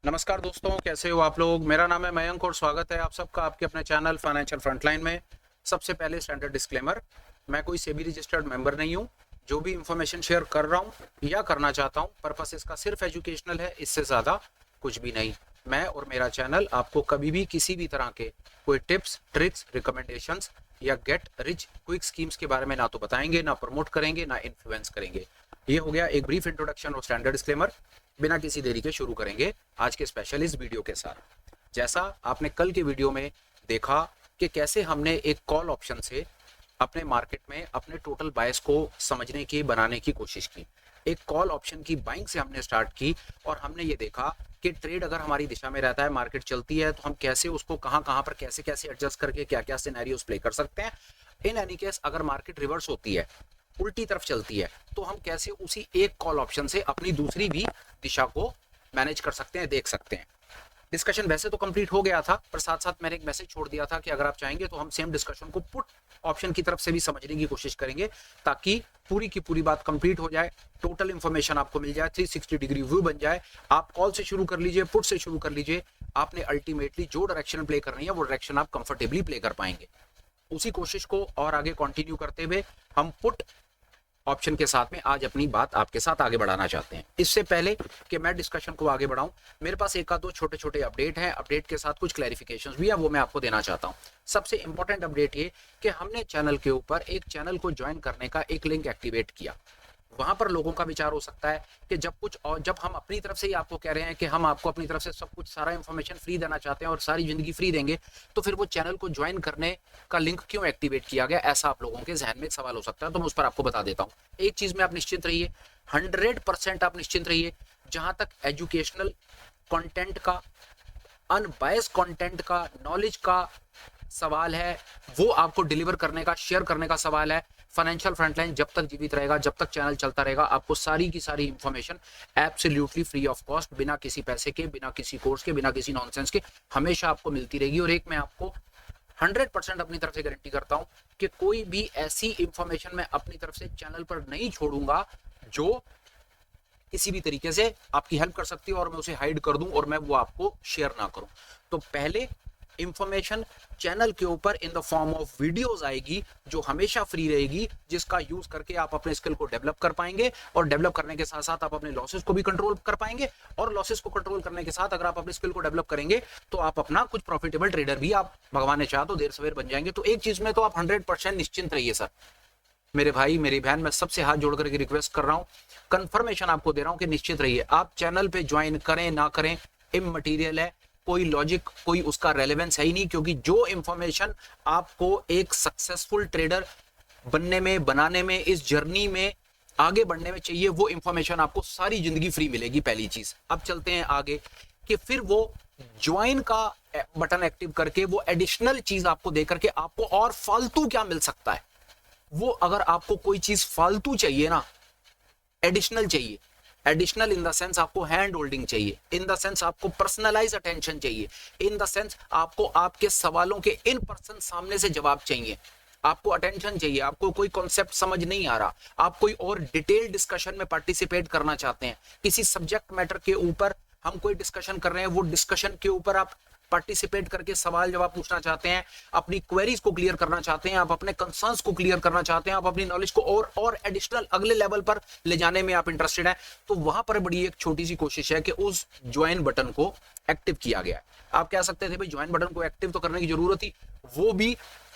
नमस्कार दोस्तों, कैसे हो आप लोग। मेरा नाम है मयंक और स्वागत है आप सबका आपके अपने चैनल फाइनेंशियल फ्रंटलाइन में। सबसे पहले स्टैंडर्ड डिस्क्लेमर, मैं कोई सेबी रजिस्टर्ड मेंबर नहीं हूं। जो भी इंफॉर्मेशन शेयर कर रहा हूं या करना चाहता हूं, पर्पस इसका सिर्फ एजुकेशनल है, इससे ज़्यादा कुछ भी नहीं। मैं और मेरा चैनल आपको कभी भी किसी भी तरह के कोई टिप्स, ट्रिक्स, रिकमेंडेशंस या गेट रिच क्विक स्कीम्स के बारे में ना तो बताएंगे, ना प्रमोट करेंगे, ना इन्फ्लुएंस करेंगे। ये हो गया एक ब्रीफ इंट्रोडक्शन और स्टैंडर्ड डिस्क्लेमर। बिना किसी देरी के शुरू करेंगे आज के स्पेशल इस वीडियो के साथ। जैसा आपने कल के वीडियो में देखा कि कैसे हमने एक कॉल ऑप्शन से अपने मार्केट में अपने टोटल बायस को समझने की, बनाने की कोशिश की। एक कॉल ऑप्शन की बाइंग से हमने स्टार्ट की और हमने ये देखा कि ट्रेड अगर हमारी दिशा में रहता है, मार्केट चलती है, तो हम कैसे उसको कहाँ कहाँ पर कैसे कैसे एडजस्ट करके क्या क्या सिनेरियोस प्ले कर सकते हैं। इन एनी केस अगर मार्केट रिवर्स होती है, उल्टी तरफ चलती है, तो हम कैसे उसी एक कॉल ऑप्शन से अपनी दूसरी भी दिशा को मैनेज कर सकते हैं, देख सकते हैं। डिस्कशन वैसे तो कंप्लीट हो गया था, पर साथ साथ मैंने एक मैसेज छोड़ दिया था कि अगर आप चाहेंगे तो हम सेम डिस्कशन को पुट ऑप्शन की तरफ से भी समझने की कोशिश करेंगे, ताकि पूरी की पूरी बात कंप्लीट हो जाए, टोटल इंफॉर्मेशन आपको मिल जाए, 360 डिग्री व्यू बन जाए। आप कॉल से शुरू कर लीजिए, पुट से शुरू कर लीजिए, आपने अल्टीमेटली जो डायरेक्शन प्ले करनी है वो डायरेक्शन आप कंफर्टेबली प्ले कर पाएंगे। उसी कोशिश को और आगे कंटिन्यू करते हुए हम पुट ऑप्शन के साथ में आज अपनी बात आपके साथ आगे बढ़ाना चाहते हैं। इससे पहले कि मैं डिस्कशन को आगे बढ़ाऊं, मेरे पास एक आध दो छोटे छोटे अपडेट हैं। अपडेट के साथ कुछ क्लैरिफिकेशंस भी है, वो मैं आपको देना चाहता हूं। सबसे इंपॉर्टेंट अपडेट ये कि हमने चैनल के ऊपर एक चैनल को ज्वाइन करने का एक लिंक एक्टिवेट किया। वहां पर लोगों का विचार हो सकता है कि जब हम अपनी तरफ से ही आपको कह रहे हैं कि हम आपको अपनी तरफ से सब कुछ सारा इंफॉर्मेशन फ्री देना चाहते हैं और सारी जिंदगी फ्री देंगे, तो फिर वो चैनल को ज्वाइन करने का लिंक क्यों एक्टिवेट किया गया, ऐसा आप लोगों के जहन में एक सवाल हो सकता है। तो मैं उस पर आपको बता देता हूँ। एक चीज में आप निश्चिंत रहिए, 100% आप निश्चिंत रहिए, जहां तक एजुकेशनल कंटेंट का, अनबायस कंटेंट का, नॉलेज का सवाल है, वो आपको डिलीवर करने का, शेयर करने का सवाल है। फाइनेंशियल फ्रंटलाइन जब तक जीवित रहेगा, जब तक चैनल चलता रहेगा, आपको सारी की सारी information absolutely free of cost, बिना किसी पैसे के, बिना किसी कोर्स के, बिना किसी नॉनसेंस के, हमेशा आपको मिलती रहेगी। और एक मैं आपको 100% अपनी तरफ से गारंटी करता हूं कि कोई भी ऐसी इंफॉर्मेशन मैं अपनी तरफ से चैनल पर नहीं छोड़ूंगा जो किसी भी तरीके से आपकी हेल्प कर सकती है और मैं उसे हाइड कर दूं और मैं वो आपको शेयर ना करूं। तो पहले इंफॉर्मेशन चैनल के ऊपर in the form of videos आएगी, जो हमेशा फ्री रहेगी, जिसका यूज करके आप अपने स्किल को डेवलप कर पाएंगे और डेवलप करने के साथ साथ आप अपने लॉसेस को भी कंट्रोल कर पाएंगे। और लॉसेस को कंट्रोल करने के साथ अगर आप अपने स्किल को डेवलप करेंगे तो आप अपना कुछ प्रॉफिटेबल ट्रेडर भी, आप भगवान ने चाहा तो देर सवेर बन जाएंगे। तो एक चीज में तो आप 100% निश्चिंत रहिए सर, मेरे भाई मेरी बहन, मैं सबसे हाथ जोड़ करके रिक्वेस्ट कर रहा हूं, कंफर्मेशन आपको दे रहा हूं कि निश्चित रहिए। आप चैनल पे ज्वाइन करें ना करें, इममटीरियल है, कोई लॉजिक, कोई उसका रेलेवेंस है ही नहीं। क्योंकि जो इंफॉर्मेशन आपको एक सक्सेसफुल ट्रेडर बनने में, बनाने में, इस जर्नी में आगे बढ़ने में चाहिए, वो इंफॉर्मेशन आपको सारी जिंदगी फ्री मिलेगी। पहली चीज। अब चलते हैं आगे कि फिर वो ज्वाइन का बटन एक्टिव करके वो एडिशनल चीज आपको दे करके आपको और फालतू क्या मिल सकता है। वो अगर आपको कोई चीज फालतू चाहिए ना, एडिशनल चाहिए, एडिशनल इन द सेंस आपको हैंड होल्डिंग चाहिए, इन द सेंस आपको पर्सनलाइज अटेंशन चाहिए, इन द सेंस आपको आपके सवालों के इन पर्सन सामने से जवाब चाहिए, आपको अटेंशन चाहिए, आपको कोई कॉन्सेप्ट समझ नहीं आ रहा, आप कोई और डिटेल डिस्कशन में पार्टिसिपेट करना चाहते हैं, किसी सब्जेक्ट मैटर के ऊपर हम कोई डिस्कशन कर रहे हैं, वो डिस्कशन के ऊपर आप पार्टिसिपेट करके सवाल जवाब पूछना चाहते हैं, अपनी क्वेरीज को क्लियर करना चाहते हैं, आप अपने कंसर्न्स को क्लियर करना चाहते हैं, आप अपनी नॉलेज को और एडिशनल अगले लेवल पर ले जाने में आप इंटरेस्टेड हैं, तो वहां पर बड़ी एक छोटी सी कोशिश है कि उस ज्वाइन बटन को एक्टिव किया गया है। आप कह सकते थे भाई ज्वाइन बटन को एक्टिव तो करने की जरूरत थी, वो भी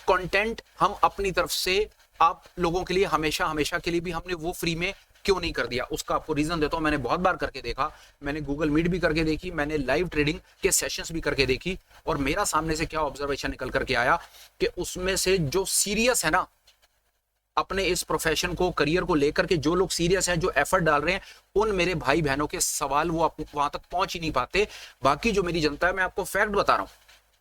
कंटेंट हम अपनी तरफ से आप लोगों के लिए हमेशा हमेशा के लिए भी हमने वो फ्री में क्यों नहीं कर दिया, उसका आपको रीजन देता हूं। मैंने बहुत बार करके देखा, मैंने गूगल मीट भी करके देखी, मैंने लाइव ट्रेडिंग के सेशंस भी करके देखी, और मेरा सामने से क्या ऑब्जर्वेशन निकल करके आया कि उसमें से जो सीरियस है ना अपने इस प्रोफेशन को, करियर को लेकर के, जो लोग सीरियस हैं, जो एफर्ट डाल रहे हैं, उन मेरे भाई बहनों के सवाल वो वहां तक पहुंच ही नहीं पाते। बाकी जो मेरी जनता है, मैं आपको फैक्ट बता रहा हूं,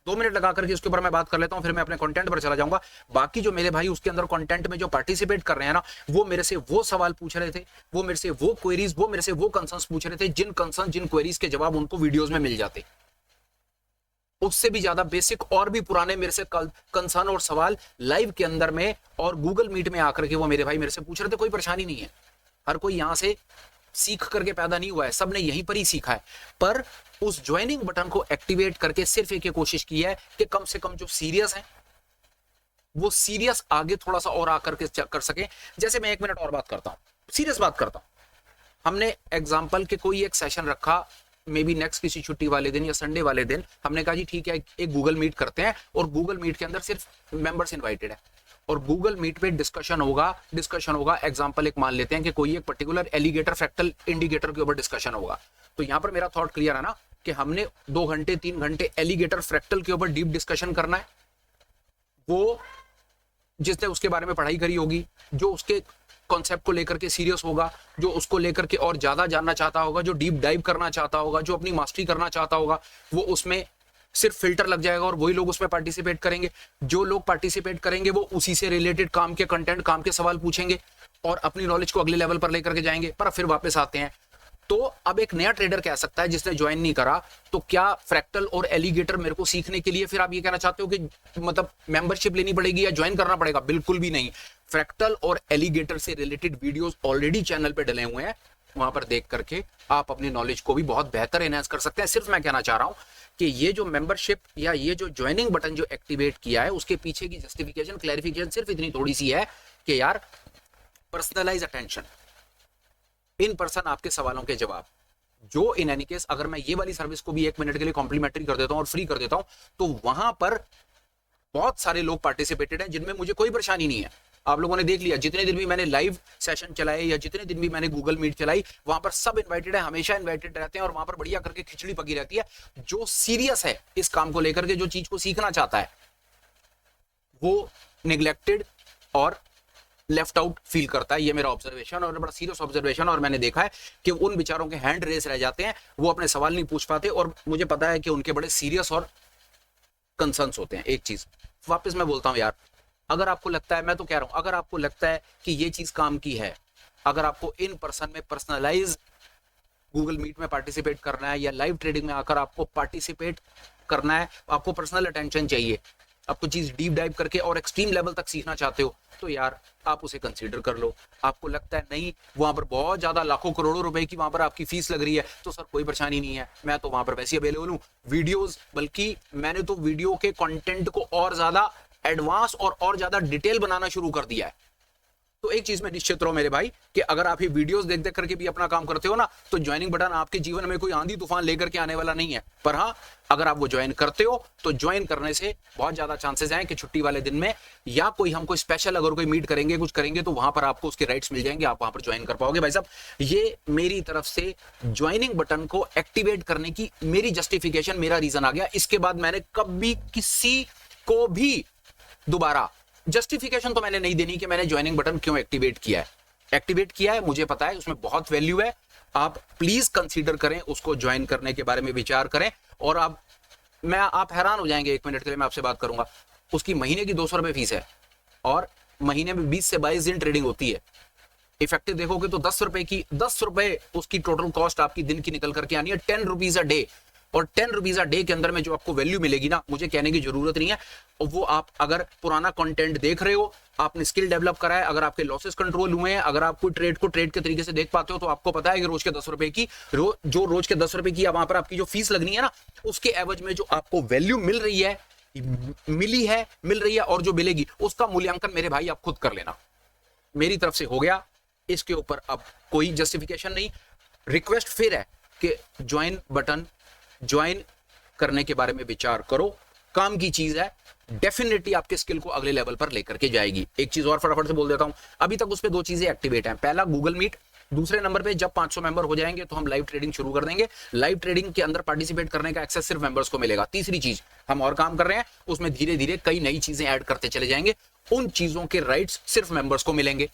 2 मिनट लगा करके उसके ऊपर मैं बात कर लेता हूं, फिर मैं अपने कंटेंट पर चला जाऊंगा। बाकी जो मेरे भाई उसके अंदर कंटेंट में जो पार्टिसिपेट कर रहे हैं ना, वो मेरे से वो सवाल पूछ रहे थे, वो मेरे से वो क्वेरीज, वो मेरे से वो कंसर्न्स पूछ रहे थे, जिन कंसर्न, जिन क्वेरीज के जवाब उनको वीडियोस में मिल जाते। उससे भी ज्यादा बेसिक और भी पुराने मेरे से कंसर्न और सवाल लाइव के अंदर में और गूगल मीट में आकर के वो मेरे भाई मेरे से पूछ रहे थे। कोई परेशानी नहीं है, हर कोई यहां से सीख करके पैदा नहीं हुआ है, सबने यहीं पर ही सीखा है। पर उस ज्वाइनिंग बटन को एक्टिवेट करके सिर्फ एक कोशिश की है कि कम से कम जो सीरियस है वो सीरियस आगे थोड़ा सा और आकर के कर सके। जैसे मैं 1 मिनट और बात करता हूं, सीरियस बात करता हूं। हमने एग्जाम्पल के कोई एक सेशन रखा, मे बी नेक्स्ट किसी छुट्टी वाले दिन या संडे वाले दिन, हमने कहा जी ठीक है एक गूगल मीट करते हैं, और गूगल मीट के अंदर सिर्फ मेंबर्स इनवाइटेड है, और गूगल मीट पे डिस्कशन होगा। एग्जांपल एक मान लेते हैं कि कोई एक पर्टिकुलर एलिगेटर फ्रैक्टल इंडिकेटर के ऊपर डिस्कशन होगा। तो यहां पर मेरा थॉट क्लियर है ना कि हमने 2 घंटे 3 घंटे एलिगेटर फ्रैक्टल के ऊपर डीप डिस्कशन करना है। वो जिसने उसके बारे में पढ़ाई करी होगी, जो उसके कॉन्सेप्ट को लेकर के सीरियस होगा, जो उसको लेकर के और ज्यादा जानना चाहता होगा, जो डीप डाइव करना चाहता होगा, जो अपनी मास्टरी करना चाहता होगा, वो उसमें सिर्फ फिल्टर लग जाएगा और वही लोग उसमें पार्टिसिपेट करेंगे। जो लोग पार्टिसिपेट करेंगे वो उसी से रिलेटेड काम के कंटेंट, काम के सवाल पूछेंगे और अपनी नॉलेज को अगले लेवल पर लेकर के जाएंगे। पर फिर वापस आते हैं, तो अब एक नया ट्रेडर कह सकता है जिसने ज्वाइन नहीं करा, तो क्या फ्रैक्टल और एलिगेटर मेरे को सीखने के लिए फिर आप ये कहना चाहते हो कि मतलब मेंबरशिप लेनी पड़ेगी या ज्वाइन करना पड़ेगा? बिल्कुल भी नहीं। फ्रैक्टल और एलिगेटर से रिलेटेड वीडियोस ऑलरेडी चैनल पे डले हुए हैं, वहां पर देख करके आप अपनी नॉलेज को भी बहुत बेहतर एनहांस कर सकते हैं। सिर्फ मैं कहना चाह रहा हूं कि ये जो मेंबरशिप या ये जो ज्वाइनिंग बटन जो एक्टिवेट किया है, उसके पीछे की जस्टिफिकेशन, क्लैरिफिकेशन सिर्फ इतनी थोड़ी सी है कि यार पर्सनलाइज अटेंशन, इन पर्सन आपके सवालों के जवाब, जो इन एनी केस अगर मैं ये वाली सर्विस को भी 1 मिनट के लिए कॉम्प्लीमेंट्री कर देता हूं और फ्री कर देता हूं, तो वहां पर बहुत सारे लोग पार्टिसिपेटेड हैं जिनमें मुझे कोई परेशानी नहीं है। आप लोगों ने देख लिया, जितने दिन भी मैंने लाइव सेशन चलाए या जितने दिन भी मैंने गूगल मीट चलाई, वहां पर सब इनवाइटेड है, हमेशा इनवाइटेड रहते हैं और वहां पर बढ़िया करके खिचड़ी पकी रहती है। जो सीरियस है इस काम को लेकर के, जो चीज को सीखना चाहता है, वो निग्लेक्टेड और लेफ्ट आउट फील करता है। ये मेरा ऑब्जर्वेशन और बड़ा सीरियस ऑब्जर्वेशन, और मैंने देखा है कि उन बेचारों के हैंड रेस रह जाते हैं, वो अपने सवाल नहीं पूछ पाते, और मुझे पता है कि उनके बड़े सीरियस और कंसर्न्स होते हैं। एक चीज वापस मैं बोलता हूं यार, अगर आपको लगता है, मैं तो कह रहा हूं, अगर आपको लगता है कि ये चीज काम की है, अगर आपको इन पर्सन में पर्सनलाइज गूगल मीट में पार्टिसिपेट करना है या लाइव ट्रेडिंग में आकर आपको पार्टिसिपेट करना है, आपको पर्सनल अटेंशन चाहिए, आपको चीज डीप डाइव करके और एक्सट्रीम लेवल तक सीखना चाहते हो, तो यार आप उसे कंसीडर कर लो। आपको लगता है नहीं वहां पर बहुत ज्यादा लाखों करोड़ों रुपए की वहां पर आपकी फीस लग रही है, तो सर कोई परेशानी नहीं है, मैं तो वहां पर वैसे ही अवेलेबल हूँ। वीडियोस, बल्कि मैंने तो वीडियो के कंटेंट को और ज्यादा एडवांस और ज्यादा डिटेल बनाना शुरू कर दिया है। तो एक चीज में निश्चित रहो मेरे भाई कि अगर आप ये वीडियोस देख देख करके भी अपना काम करते हो ना, तो ज्वाइनिंग बटन आपके जीवन में कोई आंधी तूफान लेकर के आने वाला नहीं है। पर हाँ, अगर आप वो ज्वाइन करते हो तो ज्वाइन करने से बहुत ज्यादा चांसेस हैं कि छुट्टी वाले दिन में या कोई हम कोई स्पेशल अगर कोई मीट करेंगे, कुछ करेंगे, तो वहां पर आपको उसके राइट्स मिल जाएंगे, आप वहां पर ज्वाइन कर पाओगे। भाई साहब, ये मेरी तरफ से ज्वाइनिंग बटन को एक्टिवेट करने की मेरी जस्टिफिकेशन, मेरा रीजन आ गया। इसके बाद मैंने कभी किसी को भी दोबारा जस्टिफिकेशन तो मैंने नहीं देनी कि मैंने ज्वाइनिंग बटन क्यों एक्टिवेट किया है। एक्टिवेट किया है, मुझे पता है उसमें बहुत वैल्यू है, आप प्लीज कंसीडर करें, उसको ज्वाइन करने के बारे में विचार करें। और आप हैरान हो जाएंगे, 1 मिनट के लिए मैं आपसे बात करूंगा, उसकी महीने की 200 रुपए फीस है और महीने में 20 से 22 दिन ट्रेडिंग होती है। इफेक्टिव देखोगे तो 10 रुपए उसकी टोटल कॉस्ट आपकी दिन की निकल करके आनी है, 10 रुपीज अ डे। और 10 रुपीज अ डे के अंदर में जो आपको वैल्यू मिलेगी ना, मुझे कहने की जरूरत नहीं है। और वो आप अगर पुराना कंटेंट देख रहे हो, आपने स्किल डेवलप करा है, अगर आपके लॉसेस कंट्रोल हुए हैं, अगर आप कोई ट्रेड को ट्रेड के तरीके से देख पाते हो, तो आपको पता है कि रोज के 10 रुपए की जो रोज के 10 रुपए की वहां पर आपकी जो फीस लगनी है ना, उसके एवज में जो आपको वैल्यू मिल रही है, मिल रही है और जो मिलेगी, उसका मूल्यांकन मेरे भाई आप खुद कर लेना। मेरी तरफ से हो गया, इसके ऊपर अब कोई जस्टिफिकेशन नहीं। रिक्वेस्ट फिर है कि ज्वाइन बटन ज्वाइन करने के बारे में विचार करो, काम की चीज है, डेफिनेटली आपके स्किल को अगले लेवल पर लेकर के जाएगी। एक चीज और फटाफट से बोल देता हूं, अभी तक उस पे 2 चीजें एक्टिवेट हैं। पहला गूगल मीट, दूसरे नंबर पे जब 500 मेंबर हो जाएंगे तो हम लाइव ट्रेडिंग शुरू कर देंगे। लाइव ट्रेडिंग के अंदर पार्टिसिपेट करने का एक्सेस सिर्फ मेंबर्स को मिलेगा। तीसरी चीज हम और काम कर रहे हैं, उसमें धीरे धीरे कई नई चीजें ऐड करते चले जाएंगे, उन चीजों के राइट्स सिर्फ मेंबर्स को मिलेंगे।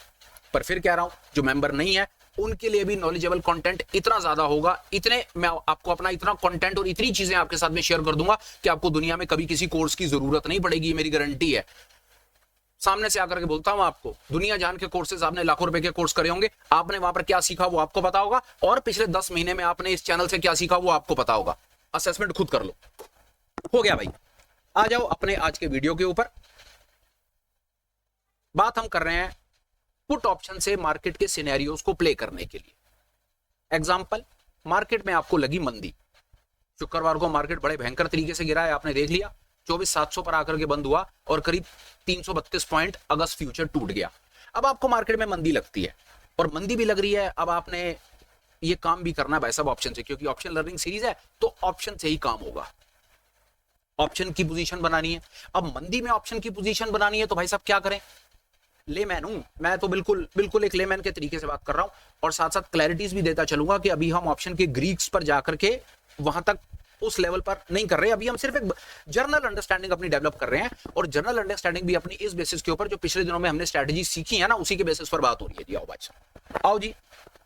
पर फिर कह रहा हूं, जो मेंबर नहीं है उनके लिए भी नॉलेजेबल कंटेंट इतना ज्यादा होगा, इतने मैं आपको अपना इतना कंटेंट और इतनी चीजें आपके साथ में शेयर कर दूंगा कि आपको दुनिया में कभी किसी कोर्स की जरूरत नहीं पड़ेगी, मेरी गारंटी है। सामने से आकर के बोलता हूं आपको, दुनिया जान के कोर्सेज, आपने लाखों रुपए के कोर्स करे होंगे, आपने वहां पर क्या सीखा वो आपको पता होगा, और पिछले 10 महीने में आपने इस चैनल से क्या सीखा वो आपको पता होगा। असेसमेंट खुद कर लो। हो गया भाई, आ जाओ अपने आज के वीडियो के ऊपर। बात हम कर रहे हैं पुट ऑप्शन से मार्केट के सिनेरियोस को प्ले करने के लिए। एग्जाम्पल, मार्केट में आपको लगी मंदी, शुक्रवार को मार्केट बड़े भयंकर तरीके से गिरा है, आपने देख लिया 24,700 पर आकर के बंद हुआ और करीब 332 पॉइंट अगस्त फ्यूचर टूट गया। अब आपको मार्केट में मंदी लगती है और मंदी भी लग रही है, अब आपने ये काम भी करना है भाई साहब ऑप्शन से, क्योंकि ऑप्शन लर्निंग सीरीज है तो ऑप्शन से ही काम होगा। ऑप्शन की पोजीशन बनानी है, अब मंदी में ऑप्शन की पोजीशन बनानी है तो भाई साहब क्या करें, लेमैन हूं मैं तो, बिल्कुल एक लेमैन के तरीके से बात कर रहा हूं और साथ साथ क्लैरिटीज भी देता चलूंगा कि अभी हम ऑप्शन के ग्रीक्स पर जाकर के वहां तक उस लेवल पर नहीं कर रहे, अभी हम सिर्फ एक जर्नल अंडरस्टैंडिंग अपनी डेवलप कर रहे हैं और जर्नल अंडरस्टैंडिंग भी अपनी इस बेसिस के ऊपर जो पिछले दिनों में हमने स्ट्रेटजी सीखी है ना, उसी के बेसिस पर बात हो रही है जी। आओ भाई साहब, आओ जी,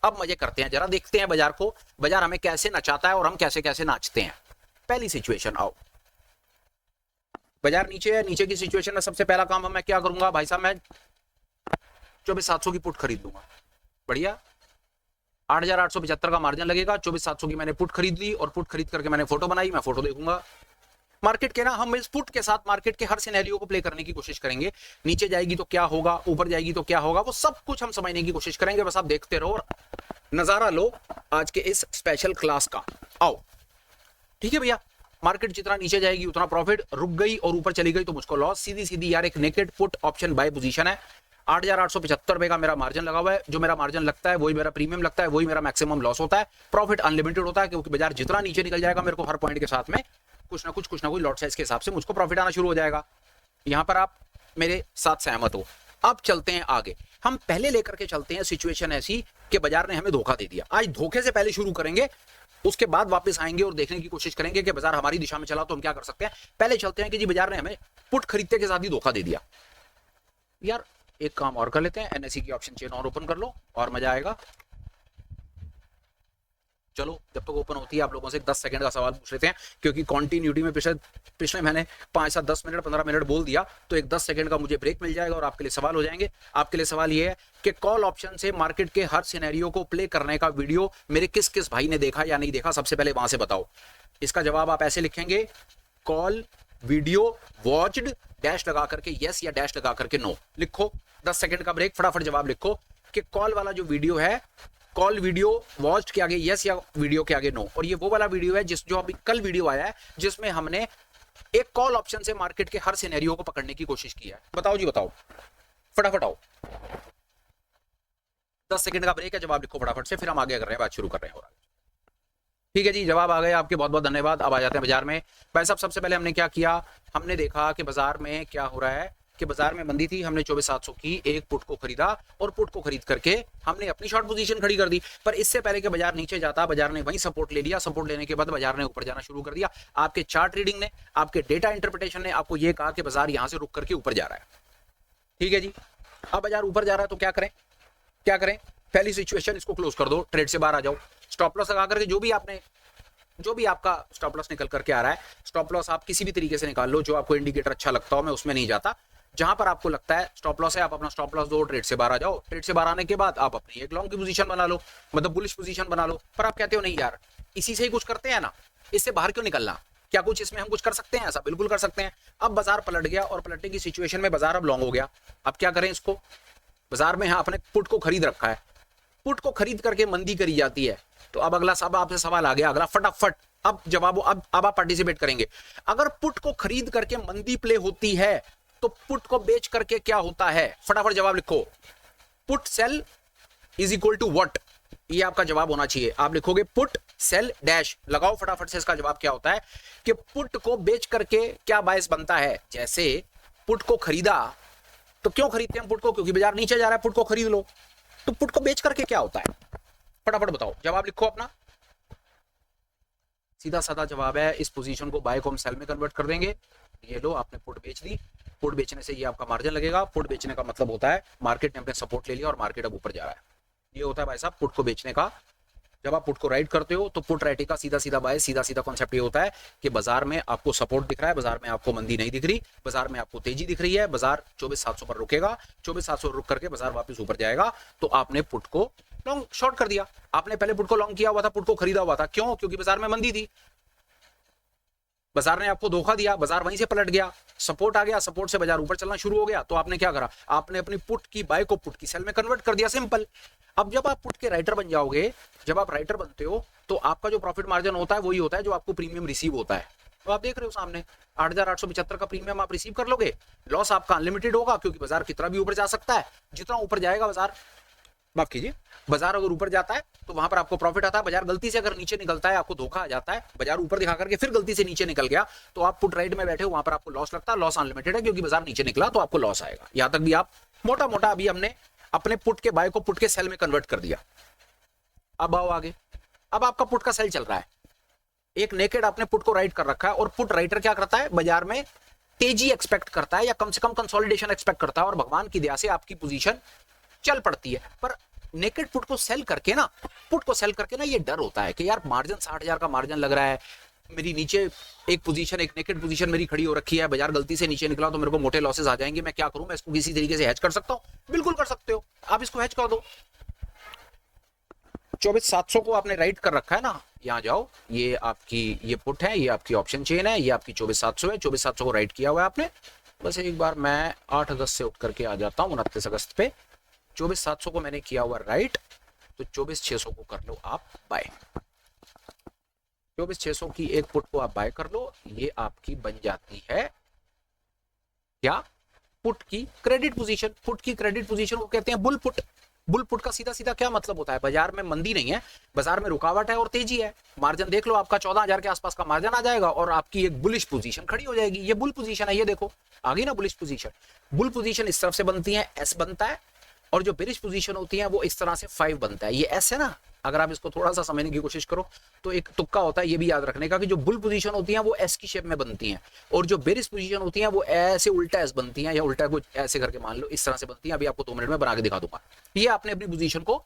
अब मजे करते हैं, जरा देखते हैं बाजार को, बाजार हमें कैसे नचाता है और हम कैसे कैसे नाचते हैं। पहली सिचुएशन, आओ, बाजार नीचे है, नीचे की सिचुएशन में सबसे पहला काम मैं क्या करूंगा भाई साहब, मैं 24,700 की पुट खरीद लूंगा, बढ़िया, 8,875 का मार्जिन लगेगा, 24,700 की मैंने पुट खरीद ली और पुट खरीद करके मैंने फोटो बनाई, मैं फोटो देखूंगा मार्केट के ना, हम इस पुट के साथ मार्केट के हर सिनेरियो को प्ले करने की कोशिश करेंगे, नीचे जाएगी तो क्या होगा, ऊपर जाएगी तो क्या होगा, वो सब कुछ हम समझने की कोशिश करेंगे, बस आप देखते रहो और नजारा लो आज के इस स्पेशल क्लास का। आओ, ठीक है भैया, मार्केट जितना नीचे जाएगी उतना प्रॉफिट, रुक गई और ऊपर चली गई तो मुझको लॉस, सीधी सीधी यार एक naked put option buy position है, 8,875 रुपए का मेरा मार्जिन लगा हुआ है, जो मेरा मार्जिन लगता है वही मेरा प्रीमियम लगता है, वही मेरा मैक्सिमम लॉस होता है, प्रॉफिट अनलिमिटेड होता है क्योंकि बाजार जितना नीचे निकल जाएगा मेरे को हर पॉइंट के साथ में कुछ ना कुछ लॉट साइज के हिसाब से मुझको प्रॉफिट आना शुरू हो जाएगा। यहां पर आप मेरे साथ सहमत हो। अब चलते हैं आगे, हम पहले लेकर के चलते हैं सिचुएशन ऐसी कि बाजार ने हमें धोखा दे दिया, आज धोखे से पहले शुरू करेंगे, उसके बाद वापस आएंगे और देखने की कोशिश करेंगे कि बाजार हमारी दिशा में चला तो हम क्या कर सकते हैं। पहले चलते हैं कि जी बाजार ने हमें पुट खरीदते के साथ ही धोखा दे दिया। यार एक काम और कर लेते हैं, एनएसई की ऑप्शन चेन और ओपन कर लो और मजा आएगा। चलो जब तक ओपन होती है आप लोगों से 10 सेकंड का सवाल पूछ लेते हैं, क्योंकि कॉन्टिन्यूटी में पिछले मैंने 5 से 10 मिनट 15 मिनट बोल दिया तो एक 10 सेकंड का मुझे ब्रेक मिल जाएगा और आपके लिए सवाल हो जाएंगे। आपके लिए सवाल ये है कि कॉल ऑप्शन से मार्केट के हर सिनेरियो को प्ले करने का वीडियो मेरे किस किस भाई ने देखा या नहीं देखा, सबसे पहले वहां से बताओ। इसका जवाब आप ऐसे लिखेंगे, कॉल वीडियो वॉच्ड डैश लगा करके यस या डैश लगा करके नो लिखो। 10 सेकंड का ब्रेक, फटाफट जवाब लिखो कि कॉल वाला जो वीडियो है, कॉल वीडियो वॉच्ड के आगे यस या वीडियो के आगे नो, और ये वो वाला वीडियो है जो अभी कल वीडियो आया है जिसमें हमने एक कॉल ऑप्शन से मार्केट के हर सिनेरियो को पकड़ने की कोशिश की है। बताओ जी बताओ, फटाफट आओ, 10 सेकंड का ब्रेक है, जवाब लिखो फटाफट से, फिर हम आगे कर रहे हैं, बात शुरू कर रहे हैं। ठीक है जी, जवाब आ गए आपके, बहुत बहुत धन्यवाद। अब आ जाते हैं बाजार में। भाई साहब सबसे पहले हमने क्या किया, हमने देखा कि बाजार में क्या हो रहा है कि बाजार में मंदी थी, हमने 24,700 की एक पुट को खरीदा और पुट को खरीद करके हमने अपनी शॉर्ट पोजीशन खड़ी कर दी। पर इससे पहले कि बाजार नीचे जाता, बाजार ने वही सपोर्ट ले लिया, सपोर्ट लेने के बाद बाजार ने ऊपर जाना शुरू कर दिया। आपके चार्ट रीडिंग ने, आपके डेटा इंटरप्रिटेशन ने आपको यह कहा कि बाजार यहां से रुक करके ऊपर जा रहा है। ठीक है जी, अब बाजार ऊपर जा रहा है तो क्या करें, क्या करें, पहली सिचुएशन इसको क्लोज कर दो, ट्रेड से बाहर आ जाओ, स्टॉप लॉस लगा करके जो भी आपका स्टॉप लॉस निकल करके आ रहा है, स्टॉप लॉस आप किसी भी तरीके से निकाल लो, जो आपको इंडिकेटर अच्छा लगता हो, मैं उसमें नहीं जाता। जहां पर आपको लगता है स्टॉप लॉस है, आप अपना स्टॉप लॉस दो, ट्रेड से बाहर आ जाओ। ट्रेड से बाहर आने के बाद आप अपनी एक लॉन्ग की पोजीशन बना लो, मतलब बुलिश पोजीशन बना लो। पर आप कहते हो नहीं यार, इसी से ही कुछ करते हैं ना, इससे बाहर क्यों निकलना, क्या कुछ इसमें हम कुछ कर सकते हैं? ऐसा बिल्कुल कर सकते हैं। अब बाजार पलट गया और पलटने की सिचुएशन में बाजार अब लॉन्ग हो गया। अब क्या करें इसको, बाजार में आपने पुट को खरीद रखा है, पुट को खरीद करके मंदी करी जाती है, तो अब अगला सब आपसे सवाल आ गया, अगला फटाफट अब जवाब, अब आप पार्टिसिपेट करेंगे। अगर पुट को खरीद करके मंदी प्ले होती है तो पुट को बेच करके क्या होता है, फटाफट जवाब लिखो। Put sell is equal to what, ये आपका जवाब होना चाहिए। आप लिखोगे पुट सेल डैश, लगाओ फटाफट से इसका जवाब क्या होता है कि पुट को बेच करके क्या बायस बनता है। जैसे पुट को खरीदा, तो क्यों खरीदते हैं पुट को, क्योंकि बाजार नीचे जा रहा है, पुट को खरीद लो। तो पुट को बेच करके क्या होता है, फटाफट बताओ, जवाब लिखो अपना। सीधा साधा जवाब है, इस पोजीशन को बाय को हम सेल में कन्वर्ट कर देंगे। ये लो, आपने पुट बेच दी, पुट बेचने से ये आपका मार्जिन लगेगा। पुट बेचने का मतलब होता है मार्केट ने अपने सपोर्ट ले लिया और मार्केट अब ऊपर जा रहा है। ये होता है भाई साहब पुट को बेचने का। जब आप पुट को राइट करते हो तो पुट राइटिंग का सीधा सीधा बाय, सीधा सीधा कॉन्सेप्ट ये होता है कि बाजार में आपको सपोर्ट दिख रहा है, बाजार में आपको मंदी नहीं दिख रही, बाजार में आपको तेजी दिख रही है, बाजार 24,700 पर रुकेगा, 24,700 रुक करके बाजार वापस ऊपर जाएगा, तो आपने पुट को लॉन्ग शॉर्ट कर दिया। आपने पहले पुट को लॉन्ग किया हुआ था, पुट को खरीदा हुआ था, क्यों, क्योंकि बाजार में मंदी थी। बाजार ने आपको धोखा दिया, बाजार वहीं से पलट गया, सपोर्ट आ गया, सपोर्ट से बाजार ऊपर चलना शुरू हो गया, तो आपने क्या करा, आपने अपनी पुट की बाय को पुट की सेल में कन्वर्ट कर दिया, सिंपल। अब जब आप पुट के राइटर बन जाओगे, जब आप राइटर बनते हो तो आपका जो प्रॉफिट मार्जिन होता है वही होता है जो आपको प्रीमियम रिसीव होता है। तो आप देख रहे हो सामने 8,875 का प्रीमियम आप रिसीव कर लोगे। लॉस आपका अनलिमिटेड होगा क्योंकि बाजार कितना भी ऊपर जा सकता है, जितना ऊपर जाएगा बाजार, माफ कीजिए, बाजार अगर ऊपर जाता है तो वहां पर आपको प्रॉफिट आता है। बाजार गलती से अगर नीचे निकलता है, आपको धोखा आ जाता है, बाजार ऊपर दिखा करके फिर गलती से नीचे निकल गया, तो आप पुट राइट में बैठे हो, वहां पर आपको लॉस लगता है। लॉस अनलिमिटेड है क्योंकि बाजार नीचे निकला तो आपको लॉस आएगा। यहां तक भी आप मोटा मोटा अभी हमने अपने पुट के बाय को पुट के सेल में कन्वर्ट कर दिया। अब आओ आगे, अब आपका पुट का सेल चल रहा है, एक नेकेड आपने पुट को राइट कर रखा है, और पुट राइटर क्या करता है, बाजार में तेजी एक्सपेक्ट करता है या कम से कम कंसोलिडेशन एक्सपेक्ट करता है, और भगवान की दया से आपकी पोजीशन चल पड़ती है। पर नेकेड पुट को सेल करके ना, पुट को सेल करके ना ये डर होता है कि यार मार्जिन 60,000 का मार्जिन लग रहा है, मेरी नीचे एक पोजीशन, एक नेकेड पोजीशन मेरी खड़ी हो रखी है, बाजार गलती से नीचे निकला तो मेरे को मोटे लॉसेस आ जाएंगे, मैं क्या करूं, मैं इसको किसी तरीके से हेज कर सकता हूं? बिल्कुल कर सकते हो, आप इसको हेज कर दो। 24,700 को आपने राइट कर रखा है ना, यहाँ जाओ, ये आपकी ये पुट है, ये आपकी ऑप्शन चेन है, ये आपकी 24,700 है, 24,700 को राइट किया हुआ है आपने। बस एक बार मैं 8 अगस्त से उठ करके आ जाता हूँ 29 अगस्त पे। 24,700 को मैंने किया हुआ राइट, तो 24,600 को कर लो आप बाय। 24,600 की एक पुट को आप बाय कर लो, ये आपकी बन जाती है क्या, पुट की क्रेडिट पोजीशन। पुट की क्रेडिट पोजीशन को कहते हैं बुल पुट। बुल पुट का सीधा सीधा क्या मतलब होता है, बाजार में मंदी नहीं है, बाजार में रुकावट है और तेजी है, मार्जिन देख लो आपका 14,000 के आसपास का मार्जिन आ जाएगा और आपकी एक बुलिश पोजीशन खड़ी हो जाएगी। ये बुल पोजीशन है, ये देखो आ गई ना बुलिश पोजीशन। बुल पोजीशन इस तरफ से बनती है, एस बनता है, और जो बेरिश पोजीशन होती है वो इस तरह से 5 बनता है। ये एस है ना, अगर आप इसको थोड़ा सा समझने की कोशिश करो तो एक तुक्का होता है, ये भी याद रखने का कि जो बुल पोजीशन होती है वो एस की शेप में बनती हैं, और जो बेरिश पोजीशन होती है वो ऐसे उल्टा एस बनती हैं, या उल्टा कुछ ऐसे करके मान लो इस तरह से बनती है। अभी आपको 2 मिनट में बना के दिखा दूंगा। ये आपने अपनी पोजीशन को